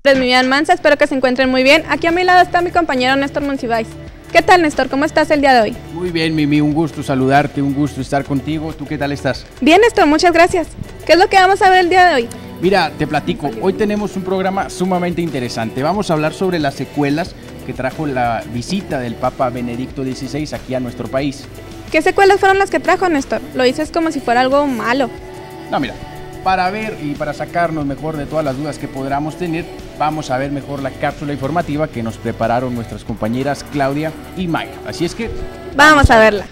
Pues mi Mansa, espero que se encuentren muy bien. Aquí a mi lado está mi compañero Néstor Monsiváis. ¿Qué tal, Néstor? ¿Cómo estás el día de hoy? Muy bien, Mimi, un gusto saludarte, un gusto estar contigo. ¿Tú qué tal estás? Bien, Néstor, muchas gracias. ¿Qué es lo que vamos a ver el día de hoy? Mira, te platico, hoy tenemos un programa sumamente interesante. Vamos a hablar sobre las secuelas que trajo la visita del Papa Benedicto XVI aquí a nuestro país. ¿Qué secuelas fueron las que trajo, Néstor? Lo dices como si fuera algo malo. No, mira, para ver y para sacarnos mejor de todas las dudas que podamos tener, vamos a ver mejor la cápsula informativa que nos prepararon nuestras compañeras Claudia y Mayra. Así es que vamos a verla.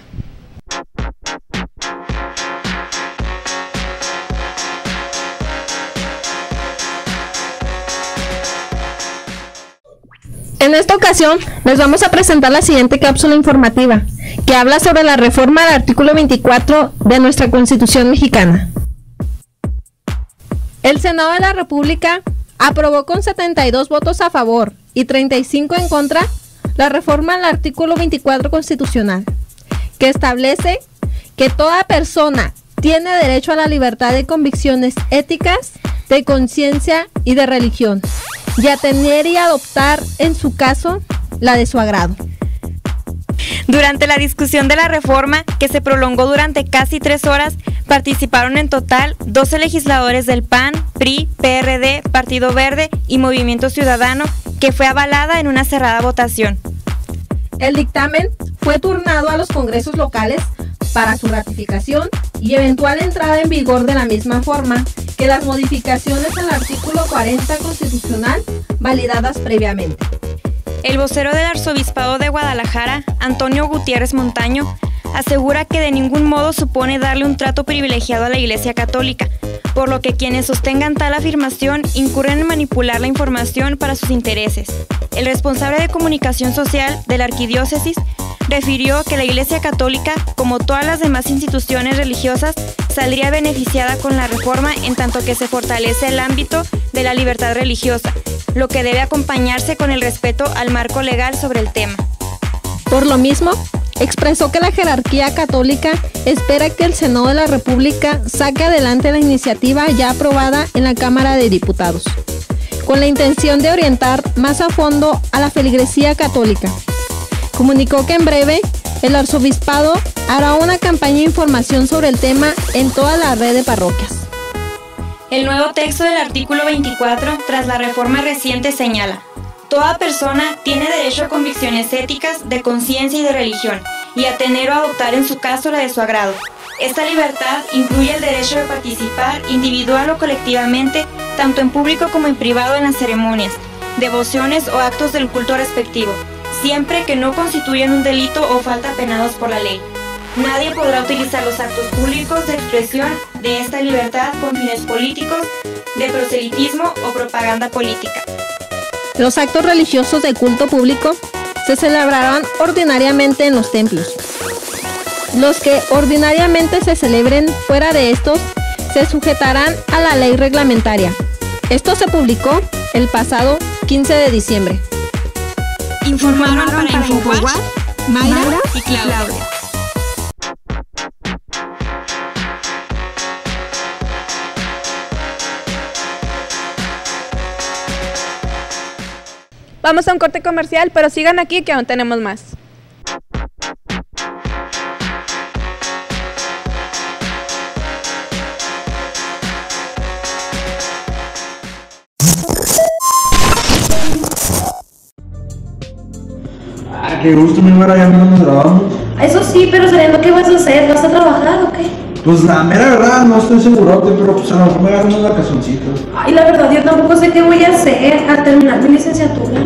En esta ocasión les vamos a presentar la siguiente cápsula informativa, que habla sobre la reforma al artículo 24 de nuestra Constitución mexicana. El Senado de la República aprobó con 72 votos a favor y 35 en contra la reforma al artículo 24 constitucional, que establece que toda persona tiene derecho a la libertad de convicciones éticas, de conciencia y de religión, y a tener y adoptar, en su caso, la de su agrado. Durante la discusión de la reforma, que se prolongó durante casi 3 horas, participaron en total 12 legisladores del PAN, PRI, PRD, Partido Verde y Movimiento Ciudadano, que fue avalada en una cerrada votación. El dictamen fue turnado a los congresos locales para su ratificación y eventual entrada en vigor de la misma forma que las modificaciones al artículo 40 constitucional validadas previamente. El vocero del Arzobispado de Guadalajara, Antonio Gutiérrez Montaño, asegura que de ningún modo supone darle un trato privilegiado a la Iglesia Católica, por lo que quienes sostengan tal afirmación incurren en manipular la información para sus intereses. El responsable de comunicación social de la Arquidiócesis refirió que la Iglesia Católica, como todas las demás instituciones religiosas, saldría beneficiada con la reforma en tanto que se fortalece el ámbito de la libertad religiosa, lo que debe acompañarse con el respeto al marco legal sobre el tema. Por lo mismo, expresó que la jerarquía católica espera que el Senado de la República saque adelante la iniciativa ya aprobada en la Cámara de Diputados, con la intención de orientar más a fondo a la feligresía católica. Comunicó que en breve el arzobispado hará una campaña de información sobre el tema en toda la red de parroquias. El nuevo texto del artículo 24, tras la reforma reciente, señala: toda persona tiene derecho a convicciones éticas, de conciencia y de religión, y a tener o adoptar en su caso la de su agrado. Esta libertad incluye el derecho de participar individual o colectivamente, tanto en público como en privado, en las ceremonias, devociones o actos del culto respectivo, siempre que no constituyan un delito o falta penados por la ley. Nadie podrá utilizar los actos públicos de expresión de esta libertad con fines políticos, de proselitismo o propaganda política. Los actos religiosos de culto público se celebrarán ordinariamente en los templos. Los que ordinariamente se celebren fuera de estos se sujetarán a la ley reglamentaria. Esto se publicó el pasado 15 de diciembre. Informaron para Infowatch, Mayra y Claudia. Vamos a un corte comercial, pero sigan aquí que aún tenemos más. Qué gusto, mi Mara, ya andamos grabando. Eso sí, pero sabiendo qué vas a hacer, ¿vas a trabajar o qué? Pues la mera verdad, no estoy segurote, pero pues a lo mejor me agarro unas vacacioncitas. Ay, la verdad, yo tampoco sé qué voy a hacer al terminar mi licenciatura.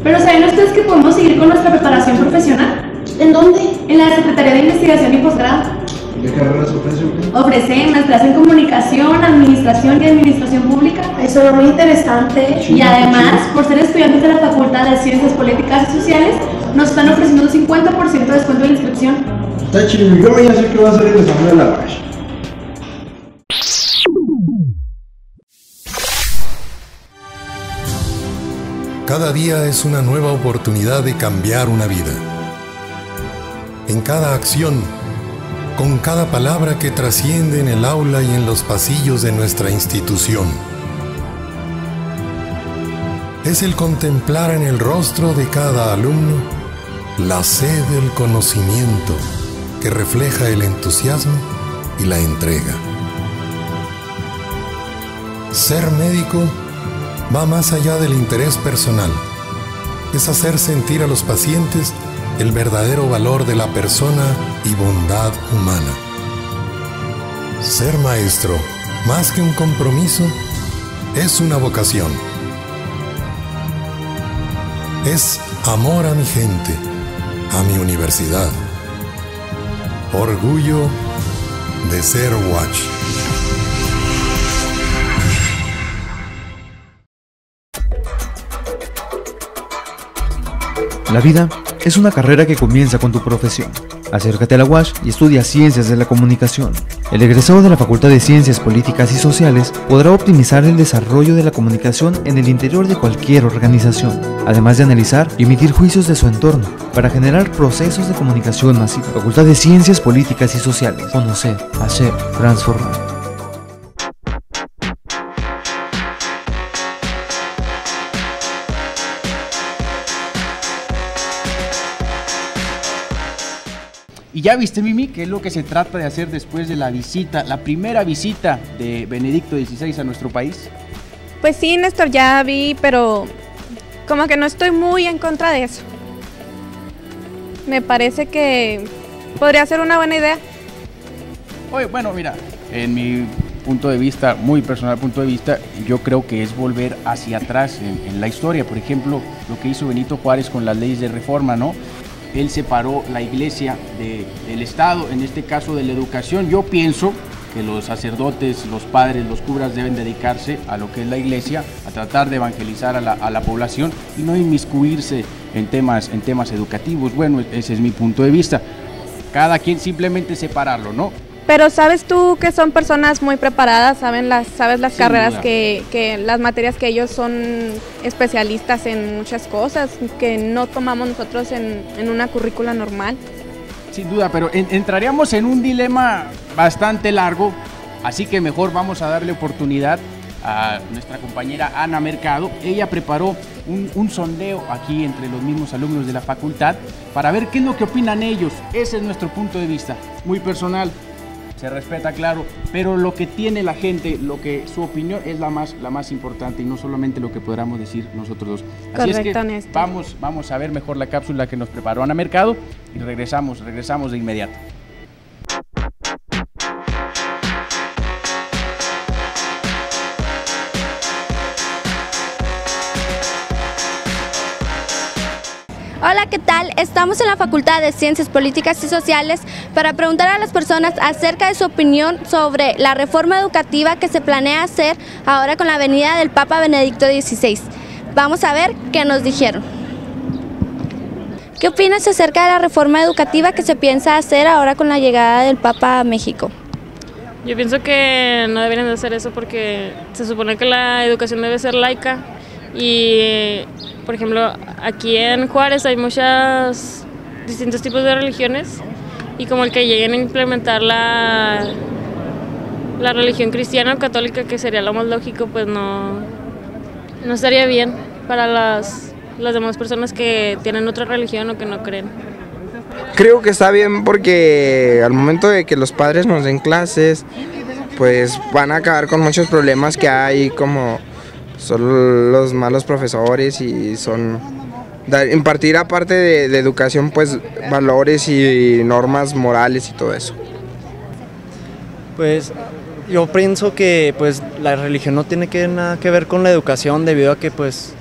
Pero ¿saben ustedes que podemos seguir con nuestra preparación profesional? ¿En dónde? En la Secretaría de Investigación y Posgrado. ¿Qué carreras ofrece o qué? Ofrecen maestrías en Comunicación, Administración y Administración Pública. Eso era muy interesante. Chido, y además, chido. por ser estudiantes de la Facultad de Ciencias Políticas y Sociales, nos están ofreciendo un 50% de descuento de la inscripción. Está chido, yo ya sé que va a ser el examen de la BASH. Cada día es una nueva oportunidad de cambiar una vida. En cada acción, con cada palabra que trasciende en el aula y en los pasillos de nuestra institución. es el contemplar en el rostro de cada alumno la sed del conocimiento que refleja el entusiasmo y la entrega. Ser médico va más allá del interés personal. Es hacer sentir a los pacientes el verdadero valor de la persona y bondad humana. Ser maestro, más que un compromiso, es una vocación. Es amor a mi gente, a mi universidad. Orgullo de ser Watch. La vida es una carrera que comienza con tu profesión. Acércate a la UASH y estudia Ciencias de la Comunicación. El egresado de la Facultad de Ciencias Políticas y Sociales podrá optimizar el desarrollo de la comunicación en el interior de cualquier organización, además de analizar y emitir juicios de su entorno para generar procesos de comunicación masiva. Facultad de Ciencias Políticas y Sociales. Conocer, hacer, transformar. Y ya viste, Mimi, qué es lo que se trata de hacer después de la visita, la primera visita de Benedicto XVI a nuestro país. Pues sí, Néstor, ya vi, pero como que no estoy muy en contra de eso. Me parece que podría ser una buena idea. Oye, bueno, mira, en mi punto de vista, muy personal punto de vista, yo creo que es volver hacia atrás en la historia. Por ejemplo, lo que hizo Benito Juárez con las leyes de reforma, ¿no? Él separó la iglesia del Estado, en este caso de la educación. Yo pienso que los sacerdotes, los padres, los curas deben dedicarse a lo que es la iglesia, a tratar de evangelizar a la población y no inmiscuirse en temas educativos. Bueno, ese es mi punto de vista. Cada quien simplemente separarlo, ¿no? Pero sabes tú que son personas muy preparadas, sabes las carreras que las materias que ellos son especialistas en muchas cosas que no tomamos nosotros en una currícula normal. Sin duda, pero entraríamos en un dilema bastante largo, así que mejor vamos a darle oportunidad a nuestra compañera Ana Mercado. Ella preparó un sondeo aquí entre los mismos alumnos de la facultad para ver qué es lo que opinan ellos. Ese es nuestro punto de vista, muy personal. Se respeta, claro, pero lo que tiene la gente, su opinión es la más importante y no solamente lo que podamos decir nosotros dos. Así Correcto, es que Néstor. vamos a ver mejor la cápsula que nos preparó Ana Mercado y regresamos de inmediato. Hola, ¿qué tal? Estamos en la Facultad de Ciencias Políticas y Sociales para preguntar a las personas acerca de su opinión sobre la reforma educativa que se planea hacer ahora con la venida del Papa Benedicto XVI. Vamos a ver qué nos dijeron. ¿Qué opinas acerca de la reforma educativa que se piensa hacer ahora con la llegada del Papa a México? Yo pienso que no deberían de hacer eso porque se supone que la educación debe ser laica y, por ejemplo, aquí en Juárez hay muchos distintos tipos de religiones y como el que lleguen a implementar la religión cristiana o católica, que sería lo más lógico, pues no estaría bien para las demás personas que tienen otra religión o que no creen. Creo que está bien porque al momento de que los padres nos den clases, pues van a acabar con muchos problemas que hay, como son los malos profesores y impartir aparte de educación, pues valores y normas morales y todo eso. Pues yo pienso que pues la religión no tiene nada que ver con la educación, debido a que pues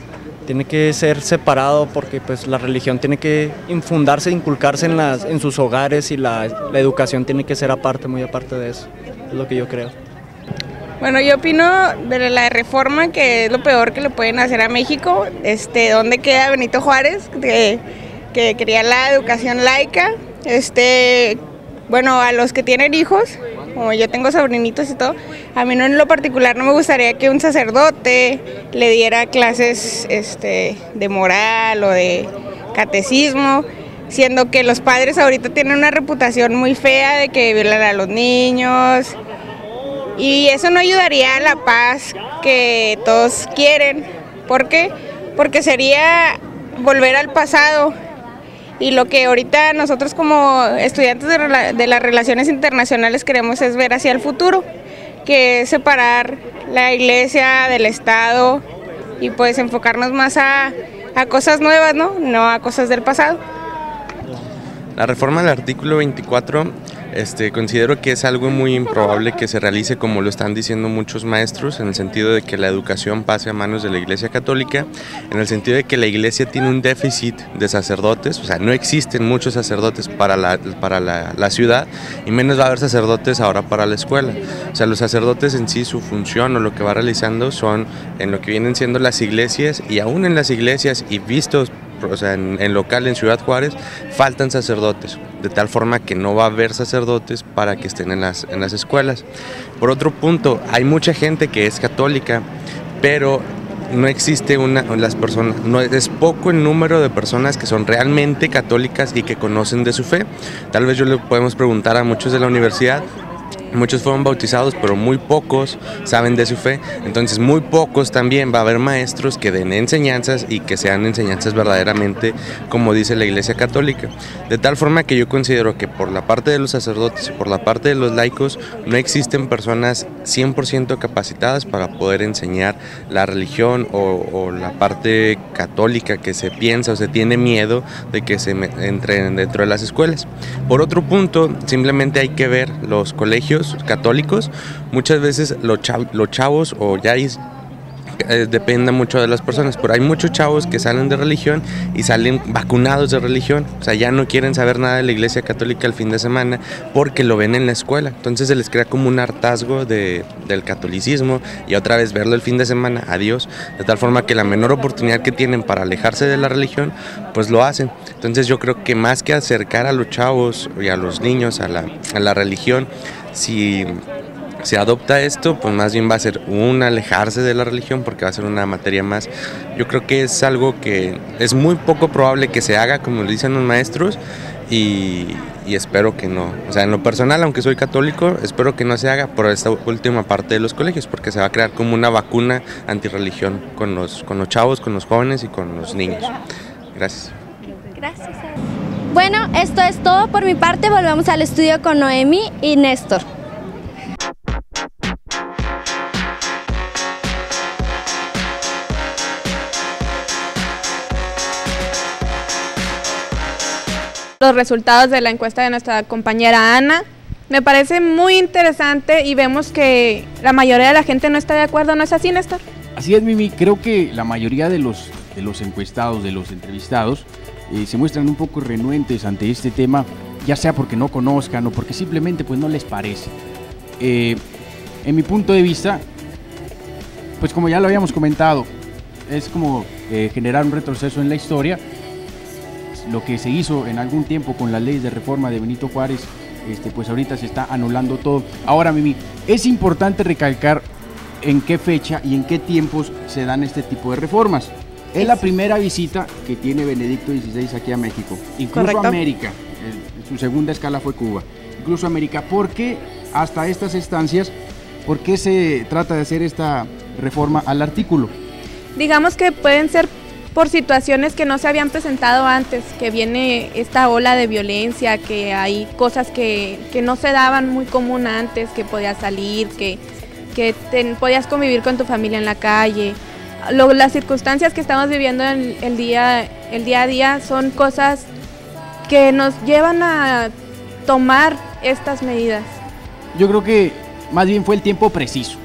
tiene que ser separado, porque pues la religión tiene que infundarse, inculcarse en sus hogares, y la educación tiene que ser aparte, muy aparte de eso, es lo que yo creo. Bueno, yo opino de la reforma, que es lo peor que le pueden hacer a México. ¿Dónde queda Benito Juárez, que quería la educación laica? Bueno, a los que tienen hijos, como yo tengo sobrinitos y todo, a mí en lo particular no me gustaría que un sacerdote le diera clases de moral o de catecismo, siendo que los padres ahorita tienen una reputación muy fea de que violan a los niños, y eso no ayudaría a la paz que todos quieren. ¿Por qué? porque sería volver al pasado. Y lo que ahorita nosotros como estudiantes de las relaciones internacionales queremos es ver hacia el futuro, que es separar la iglesia del Estado y pues enfocarnos más a cosas nuevas, no a cosas del pasado. La reforma del artículo 24 considero que es algo muy improbable que se realice como lo están diciendo muchos maestros, en el sentido de que la educación pase a manos de la Iglesia Católica, en el sentido de que la Iglesia tiene un déficit de sacerdotes, o sea, no existen muchos sacerdotes para la ciudad, y menos va a haber sacerdotes ahora para la escuela. O sea, los sacerdotes en sí, su función o lo que va realizando son en lo que vienen siendo las iglesias, y aún en las iglesias y vistos, o sea, en local en Ciudad Juárez, faltan sacerdotes, de tal forma que no va a haber sacerdotes para que estén en las escuelas. Por otro punto, hay mucha gente que es católica, pero no existe es poco el número de personas que son realmente católicas y que conocen de su fe. Tal vez le podemos preguntar a muchos de la universidad. Muchos fueron bautizados, pero muy pocos saben de su fe. Entonces muy pocos también va a haber maestros que den enseñanzas y que sean enseñanzas verdaderamente como dice la Iglesia Católica. De tal forma que yo considero que por la parte de los sacerdotes y por la parte de los laicos no existen personas 100% capacitadas para poder enseñar la religión o la parte católica que se piensa o se tiene miedo de que se entren dentro de las escuelas. Por otro punto, simplemente hay que ver los colegios católicos. Muchas veces los chavos o yaís, depende mucho de las personas, pero hay muchos chavos que salen de religión y salen vacunados de religión, o sea, ya no quieren saber nada de la Iglesia Católica el fin de semana porque lo ven en la escuela, entonces se les crea como un hartazgo del catolicismo y otra vez verlo el fin de semana, adiós, de tal forma que la menor oportunidad que tienen para alejarse de la religión, pues lo hacen. Entonces yo creo que más que acercar a los chavos y a los niños a la religión, si se adopta esto, pues más bien va a ser alejarse de la religión porque va a ser una materia más. Yo creo que es algo que es muy poco probable que se haga, como lo dicen los maestros, y espero que no. O sea, en lo personal, aunque soy católico, espero que no se haga por esta última parte de los colegios, porque se va a crear como una vacuna antirreligión con los chavos, con los jóvenes y con los niños. Gracias. Gracias. Bueno, esto es todo por mi parte. Volvemos al estudio con Noemi y Néstor. Los resultados de la encuesta de nuestra compañera Ana. Me parece muy interesante y vemos que la mayoría de la gente no está de acuerdo, ¿no es así, Néstor? Así es, Mimi. Creo que la mayoría de los encuestados, de los entrevistados, se muestran un poco renuentes ante este tema, ya sea porque no conozcan o porque simplemente pues no les parece. En mi punto de vista, pues como ya lo habíamos comentado, es como generar un retroceso en la historia. Lo que se hizo en algún tiempo con las leyes de reforma de Benito Juárez, pues ahorita se está anulando todo. Ahora, Mimi, es importante recalcar en qué fecha y en qué tiempos se dan este tipo de reformas. Es la primera visita que tiene Benedicto XVI aquí a México, incluso Correcto. América, su segunda escala fue Cuba, incluso América. ¿Por qué hasta estas instancias, por qué se trata de hacer esta reforma al artículo? Digamos que pueden ser por situaciones que no se habían presentado antes, que viene esta ola de violencia, que hay cosas que no se daban muy común antes, que podías salir, que podías convivir con tu familia en la calle. Las circunstancias que estamos viviendo en el día a día son cosas que nos llevan a tomar estas medidas. Yo creo que más bien fue el tiempo preciso.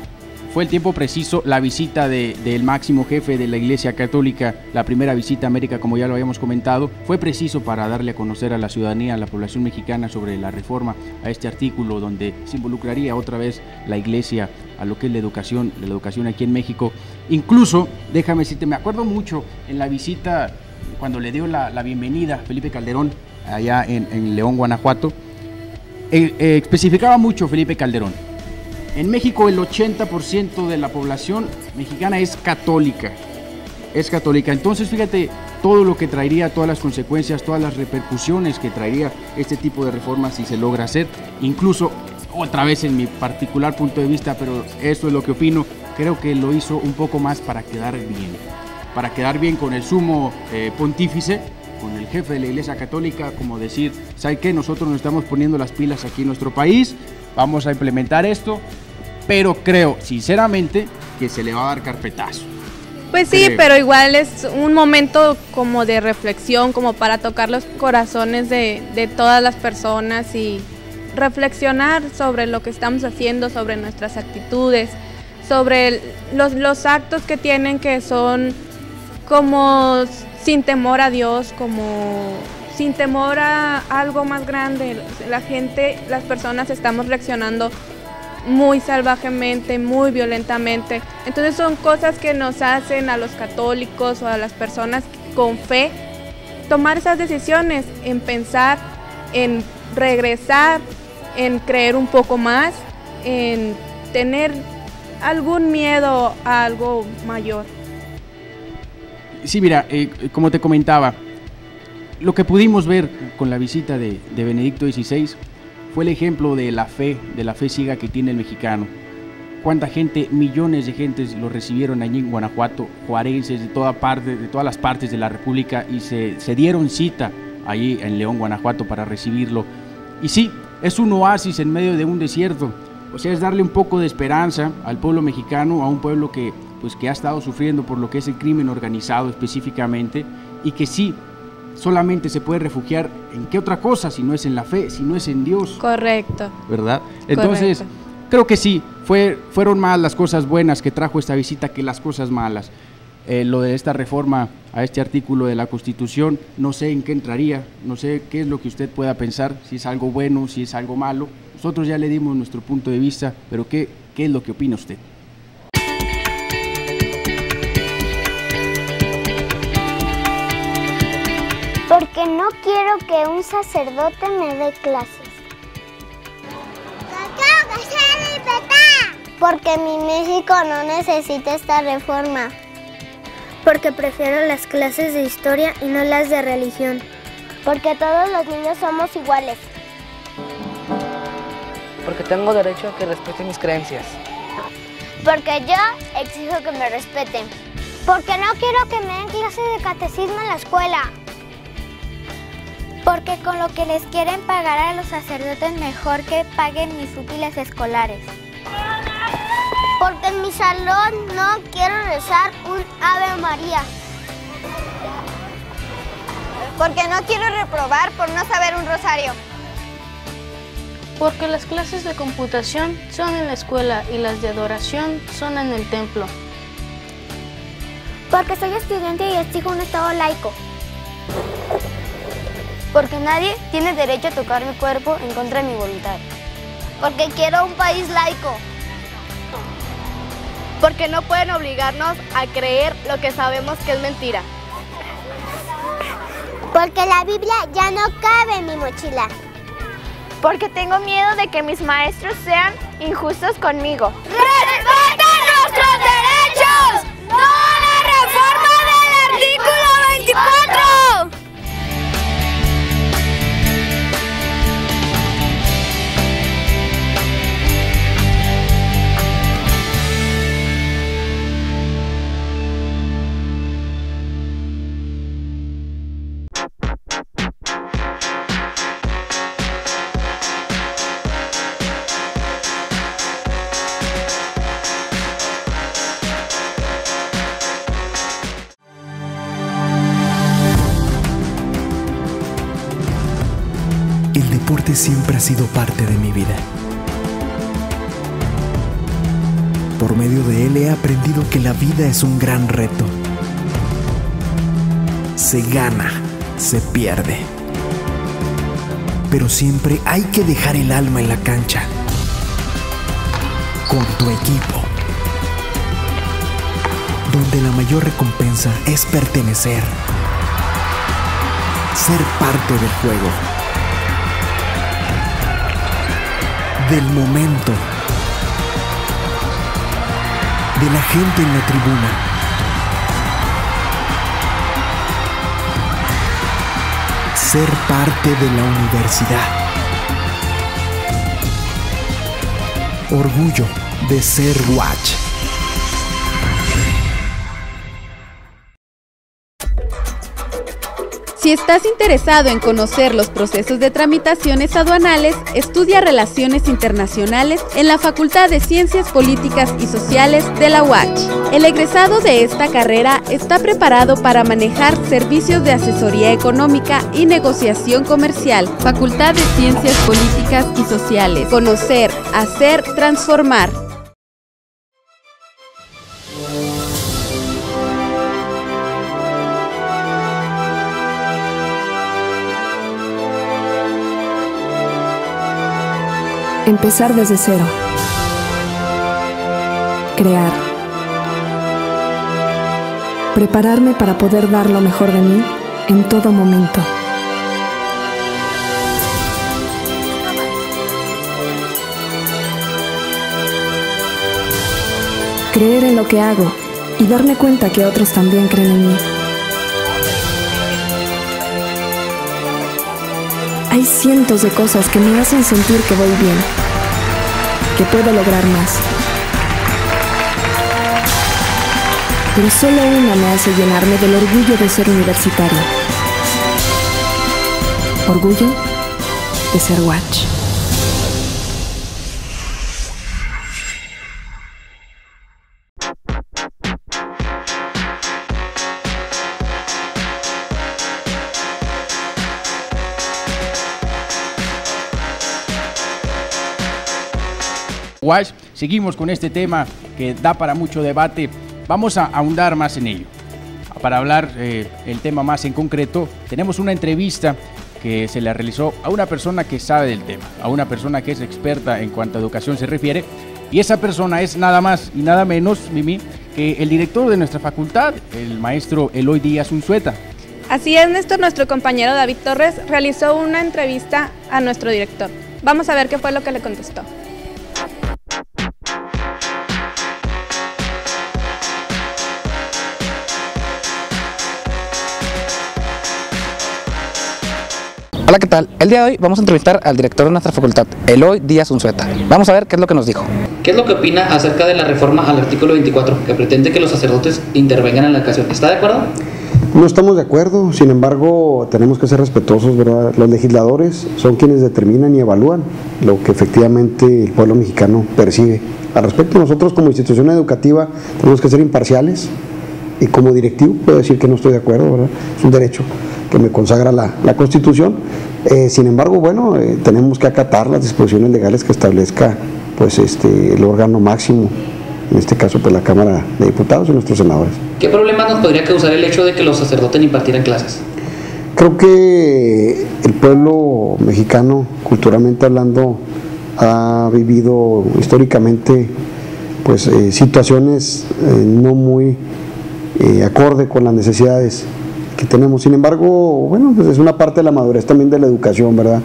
Fue el tiempo preciso, la visita del máximo jefe de la Iglesia Católica, la primera visita a América, como ya lo habíamos comentado, fue preciso para darle a conocer a la ciudadanía, a la población mexicana sobre la reforma a este artículo donde se involucraría otra vez la Iglesia a lo que es la educación aquí en México. Incluso, déjame decirte, me acuerdo mucho en la visita, cuando le dio la bienvenida a Felipe Calderón, allá en León, Guanajuato, especificaba mucho Felipe Calderón. En México el 80% de la población mexicana es católica. Entonces fíjate todo lo que traería, todas las consecuencias, todas las repercusiones que traería este tipo de reformas si se logra hacer. Incluso, otra vez en mi particular punto de vista, pero esto es lo que opino, creo que lo hizo un poco más para quedar bien. para quedar bien con el sumo pontífice, con el jefe de la Iglesia Católica, como decir, ¿sabe qué? Nosotros nos estamos poniendo las pilas aquí en nuestro país, vamos a implementar esto, pero creo sinceramente que se le va a dar carpetazo. Pues sí, pero igual es un momento como de reflexión, como para tocar los corazones de todas las personas y reflexionar sobre lo que estamos haciendo, sobre nuestras actitudes, sobre los actos que tienen, que son como sin temor a Dios, como sin temor a algo más grande. La gente, las personas estamos reaccionando muy salvajemente, muy violentamente. Entonces son cosas que nos hacen a los católicos o a las personas con fe tomar esas decisiones, en pensar, en regresar, en creer un poco más, en tener algún miedo a algo mayor. Sí, mira, como te comentaba, lo que pudimos ver con la visita de Benedicto XVI fue el ejemplo de la fe ciega que tiene el mexicano. Cuánta gente, millones de gentes lo recibieron allí en Guanajuato, juarenses de todas las partes de la República, y se dieron cita allí en León, Guanajuato, para recibirlo. Y sí, es un oasis en medio de un desierto. O sea, es darle un poco de esperanza al pueblo mexicano, a un pueblo que ha estado sufriendo por lo que es el crimen organizado específicamente, y que sí, solamente se puede refugiar en qué otra cosa, si no es en la fe, si no es en Dios. Correcto. ¿Verdad? Entonces, creo que sí, fueron más las cosas buenas que trajo esta visita que las cosas malas. Lo de esta reforma a este artículo de la Constitución, no sé en qué entraría, no sé qué es lo que usted pueda pensar, si es algo bueno, si es algo malo. Nosotros ya le dimos nuestro punto de vista, pero ¿qué es lo que opina usted? Porque no quiero que un sacerdote me dé clases. Porque mi México no necesita esta reforma. Porque prefiero las clases de historia y no las de religión. Porque todos los niños somos iguales. Porque tengo derecho a que respeten mis creencias. Porque yo exijo que me respeten. Porque no quiero que me den clases de catecismo en la escuela. Porque con lo que les quieren pagar a los sacerdotes, mejor que paguen mis útiles escolares. Porque en mi salón no quiero rezar un Ave María. Porque no quiero reprobar por no saber un rosario. Porque las clases de computación son en la escuela y las de adoración son en el templo. Porque soy estudiante y exijo un estado laico. Porque nadie tiene derecho a tocar mi cuerpo en contra de mi voluntad. Porque quiero un país laico. Porque no pueden obligarnos a creer lo que sabemos que es mentira. Porque la Biblia ya no cabe en mi mochila. Porque tengo miedo de que mis maestros sean injustos conmigo. ¡Respeta nuestros derechos! ¡No a la reforma del artículo 24! El deporte siempre ha sido parte de mi vida. Por medio de él he aprendido que la vida es un gran reto. Se gana, se pierde. Pero siempre hay que dejar el alma en la cancha. Con tu equipo. Donde la mayor recompensa es pertenecer. Ser parte del juego. Del momento, de la gente en la tribuna, ser parte de la universidad, orgullo de ser Watch. Si estás interesado en conocer los procesos de tramitaciones aduanales, estudia Relaciones Internacionales en la Facultad de Ciencias Políticas y Sociales de la UACH. El egresado de esta carrera está preparado para manejar servicios de asesoría económica y negociación comercial. Facultad de Ciencias Políticas y Sociales. Conocer, hacer, transformar. Empezar desde cero. Crear. Prepararme para poder dar lo mejor de mí en todo momento. Creer en lo que hago y darme cuenta que otros también creen en mí. Hay cientos de cosas que me hacen sentir que voy bien, que puedo lograr más. Pero solo una me hace llenarme del orgullo de ser universitaria. Orgullo de ser UACH. Seguimos con este tema que da para mucho debate. Vamos a ahondar más en ello. Para hablar el tema más en concreto, tenemos una entrevista que se le realizó a una persona que sabe del tema, a una persona que es experta en cuanto a educación se refiere, y esa persona es nada más y nada menos, Mimi, que el director de nuestra facultad, el maestro Eloy Díaz Unzueta. Así es, Néstor, nuestro compañero David Torres realizó una entrevista a nuestro director. Vamos a ver qué fue lo que le contestó. Hola, ¿qué tal? El día de hoy vamos a entrevistar al director de nuestra facultad, Eloy Díaz Unzueta. Vamos a ver qué es lo que nos dijo. ¿Qué es lo que opina acerca de la reforma al artículo 24 que pretende que los sacerdotes intervengan en la educación? ¿Está de acuerdo? No estamos de acuerdo, sin embargo tenemos que ser respetuosos, ¿verdad? Los legisladores son quienes determinan y evalúan lo que efectivamente el pueblo mexicano percibe. Al respecto, nosotros como institución educativa tenemos que ser imparciales y como directivo puedo decir que no estoy de acuerdo, ¿verdad? Es un derecho que me consagra la Constitución. Sin embargo, bueno, tenemos que acatar las disposiciones legales que establezca pues el órgano máximo, en este caso pues la Cámara de Diputados y nuestros senadores. ¿Qué problemas nos podría causar el hecho de que los sacerdotes impartieran clases? Creo que el pueblo mexicano, culturalmente hablando, ha vivido históricamente pues situaciones no muy acorde con las necesidades que tenemos. Sin embargo, bueno, pues es una parte de la madurez también de la educación, ¿verdad?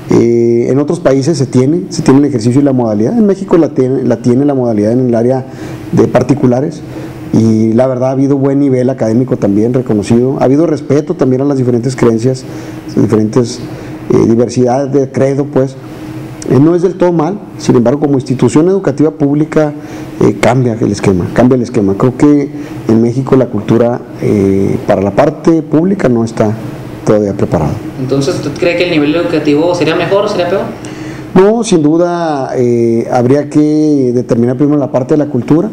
En otros países se tiene el ejercicio y la modalidad. En México la tiene la modalidad en el área de particulares, y la verdad ha habido buen nivel académico también reconocido, ha habido respeto también a las diferentes creencias, diferentes diversidades de credo, pues no es del todo mal. Sin embargo, como institución educativa pública cambia el esquema. Creo que en México la cultura para la parte pública no está todavía preparada. Entonces, ¿usted cree que el nivel educativo sería mejor o sería peor? No, sin duda habría que determinar primero la parte de la cultura.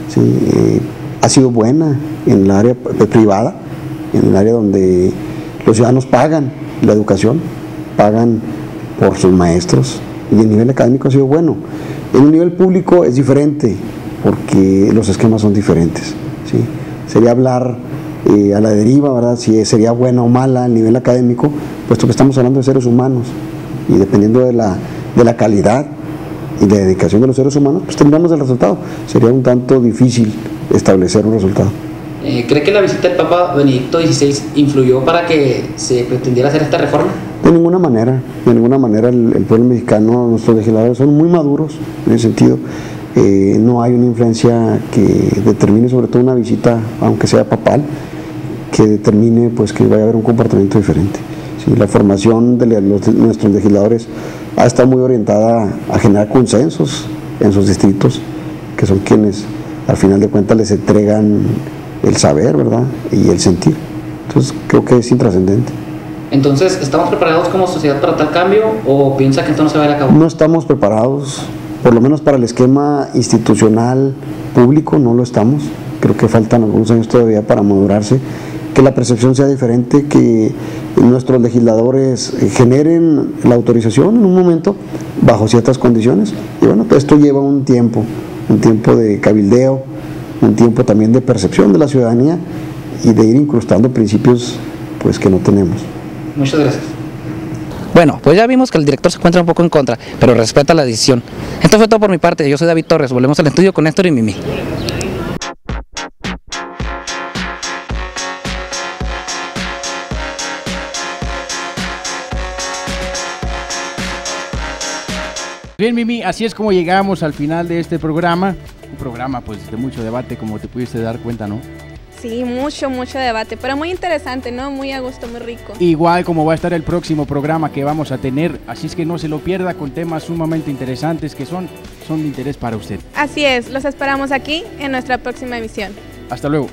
¿Sí? Ha sido buena en el área privada, en el área donde los ciudadanos pagan la educación, pagan por sus maestros, y el nivel académico ha sido bueno. En un nivel público es diferente, porque los esquemas son diferentes, ¿sí? Sería hablar a la deriva, ¿verdad? Si sería buena o mala el nivel académico, puesto que estamos hablando de seres humanos, y dependiendo de la calidad y de dedicación de los seres humanos, pues tendríamos el resultado. Sería un tanto difícil establecer un resultado. ¿Cree que la visita del Papa Benedicto XVI influyó para que se pretendiera hacer esta reforma? De ninguna manera. El pueblo mexicano, nuestros legisladores son muy maduros en ese sentido. No hay una influencia que determine, sobre todo una visita, aunque sea papal, que determine pues que vaya a haber un comportamiento diferente. ¿Sí? La formación de nuestros legisladores ha estado muy orientada a generar consensos en sus distritos, que son quienes al final de cuentas les entregan el saber, ¿verdad? Y el sentir. Entonces creo que es intrascendente. Entonces, ¿estamos preparados como sociedad para tal cambio o piensa que esto no se va a ir a cabo? No estamos preparados, por lo menos para el esquema institucional público no lo estamos. Creo que faltan algunos años todavía para madurarse, que la percepción sea diferente, que nuestros legisladores generen la autorización en un momento bajo ciertas condiciones. Y bueno, pues esto lleva un tiempo de cabildeo, un tiempo también de percepción de la ciudadanía y de ir incrustando principios pues que no tenemos. Muchas gracias. Bueno, pues ya vimos que el director se encuentra un poco en contra, pero respeta la decisión. Esto fue todo por mi parte, yo soy David Torres, volvemos al estudio con Héctor y Mimi. Bien, Mimi, así es como llegamos al final de este programa. Un programa pues de mucho debate, como te pudiste dar cuenta, ¿no? Sí, mucho debate, pero muy interesante, ¿no? Muy a gusto, muy rico. Igual como va a estar el próximo programa que vamos a tener, así es que no se lo pierda, con temas sumamente interesantes que son de interés para usted. Así es, los esperamos aquí en nuestra próxima emisión. Hasta luego.